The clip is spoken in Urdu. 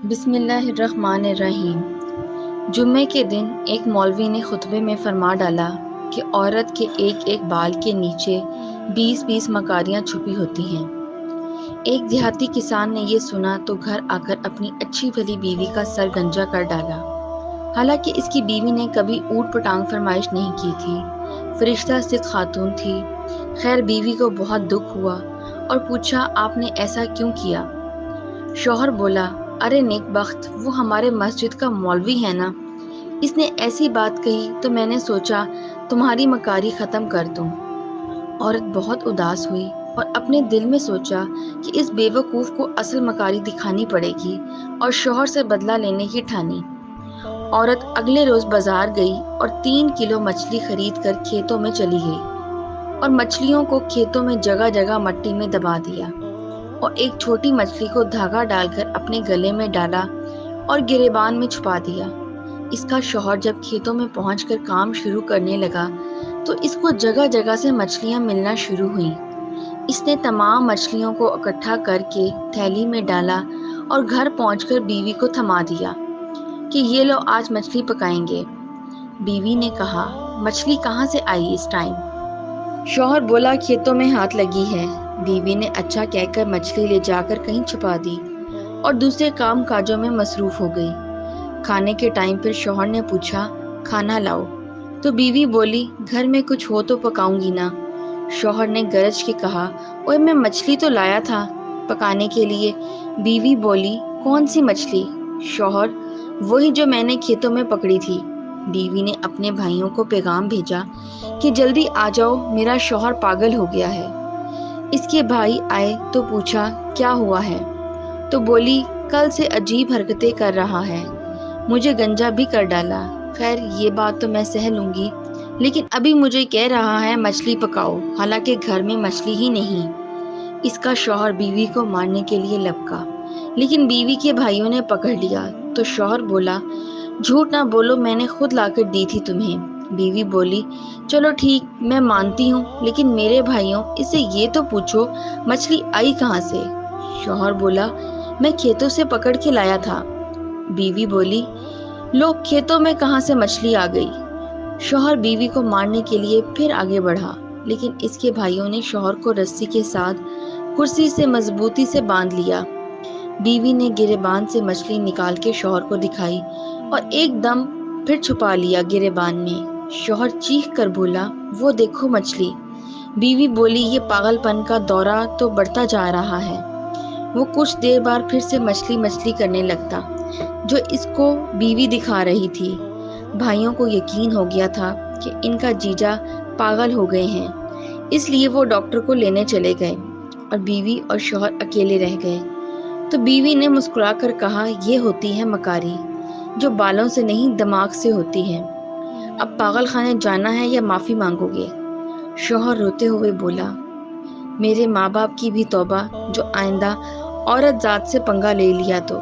بسم اللہ الرحمن الرحیم۔ جمعے کے دن ایک مولوی نے خطبے میں فرما ڈالا کہ عورت کے ایک ایک بال کے نیچے 20 مکاریاں چھپی ہوتی ہیں۔ ایک دیہاتی کسان نے یہ سنا تو گھر آ کر اپنی اچھی بھلی بیوی کا سر گنجا کر ڈالا۔ حالانکہ اس کی بیوی نے کبھی اوٹ پٹانگ فرمائش نہیں کی تھی، فرشتہ صدق خاتون تھی۔ خیر بیوی کو بہت دکھ ہوا اور پوچھا، آپ نے ایسا کیوں کیا؟ شوہر بولا، ارے نیک بخت، وہ ہمارے مسجد کا مولوی ہے نا، اس نے ایسی بات کہی تو میں نے سوچا تمہاری مکاری ختم کر دوں۔ عورت بہت اداس ہوئی اور اپنے دل میں سوچا کہ اس بے وقوف کو اصل مکاری دکھانی پڑے گی، اور شوہر سے بدلہ لینے کی ٹھانی۔ عورت اگلے روز بازار گئی اور 3 کلو مچھلی خرید کر کھیتوں میں چلی گئی اور مچھلیوں کو کھیتوں میں جگہ جگہ مٹی میں دبا دیا، اور ایک چھوٹی مچھلی کو دھاگا ڈال کر اپنے گلے میں ڈالا اور گریبان میں چھپا دیا۔ اس کا شوہر جب کھیتوں میں پہنچ کر کام شروع کرنے لگا تو اس کو جگہ جگہ سے مچھلیاں ملنا شروع ہوئیں۔ اس نے تمام مچھلیوں کو اکٹھا کر کے تھیلی میں ڈالا اور گھر پہنچ کر بیوی کو تھما دیا کہ یہ لو آج مچھلی پکائیں گے۔ بیوی نے کہا، مچھلی کہاں سے آئی اس ٹائم؟ شوہر بولا، کھیتوں میں ہاتھ لگی ہے۔ بیوی نے اچھا کہہ کر مچھلی لے جا کر کہیں چھپا دی اور دوسرے کام کاجوں میں مصروف ہو گئی۔ کھانے کے ٹائم پر شوہر نے پوچھا، کھانا لاؤ؟ تو بیوی بولی، گھر میں کچھ ہو تو پکاؤں گی نا۔ شوہر نے گرج کے کہا، اوئے میں مچھلی تو لایا تھا پکانے کے لیے۔ بیوی بولی، کون سی مچھلی؟ شوہر، وہی جو میں نے کھیتوں میں پکڑی تھی۔ بیوی نے اپنے بھائیوں کو پیغام بھیجا کہ جلدی آ جاؤ، میرا شوہر پاگل ہو گیا ہے۔ اس کے بھائی آئے تو پوچھا، کیا ہوا ہے؟ تو بولی، کل سے عجیب حرکتیں کر رہا ہے، مجھے گنجا بھی کر ڈالا۔ خیر یہ بات تو میں سہ لوں گی، لیکن ابھی مجھے کہہ رہا ہے مچھلی پکاؤ، حالانکہ گھر میں مچھلی ہی نہیں۔ اس کا شوہر بیوی کو مارنے کے لیے لپکا، لیکن بیوی کے بھائیوں نے پکڑ لیا تو شوہر بولا، جھوٹ نہ بولو، میں نے خود لا کر دی تھی تمہیں۔ بیوی بولی، چلو ٹھیک، میں مانتی ہوں، لیکن میرے بھائیوں، اس سے یہ تو پوچھو مچھلی آئی کہاں سے؟ شوہر بولا، میں کھیتوں سے پکڑ کے لایا تھا۔ بیوی بولی، لو کھیتوں میں کہاں سے مچھلی آ گئی؟ شوہر بیوی کو مارنے کے لیے پھر آگے بڑھا، لیکن اس کے بھائیوں نے شوہر کو رسی کے ساتھ کرسی سے مضبوطی سے باندھ لیا۔ بیوی نے گریبان سے مچھلی نکال کے شوہر کو دکھائی اور ایک دم پھر چھپا لیا گریبان میں۔ شوہر چیخ کر بولا، وہ دیکھو مچھلی۔ بیوی بولی، یہ پاگل پن کا دورہ تو بڑھتا جا رہا ہے۔ وہ کچھ دیر بعد پھر سے مچھلی مچھلی کرنے لگتا، جو اس کو بیوی دکھا رہی تھی۔ بھائیوں کو یقین ہو گیا تھا کہ ان کا جیجا پاگل ہو گئے ہیں، اس لیے وہ ڈاکٹر کو لینے چلے گئے اور بیوی اور شوہر اکیلے رہ گئے۔ تو بیوی نے مسکرا کر کہا، یہ ہوتی ہے مکاری، جو بالوں سے نہیں دماغ سے ہوتی ہے۔ اب پاگل خانے جانا ہے یا معافی مانگو گے؟ شوہر روتے ہوئے بولا، میرے ماں باپ کی بھی توبہ، جو آئندہ عورت ذات سے پنگا لے لیا تو۔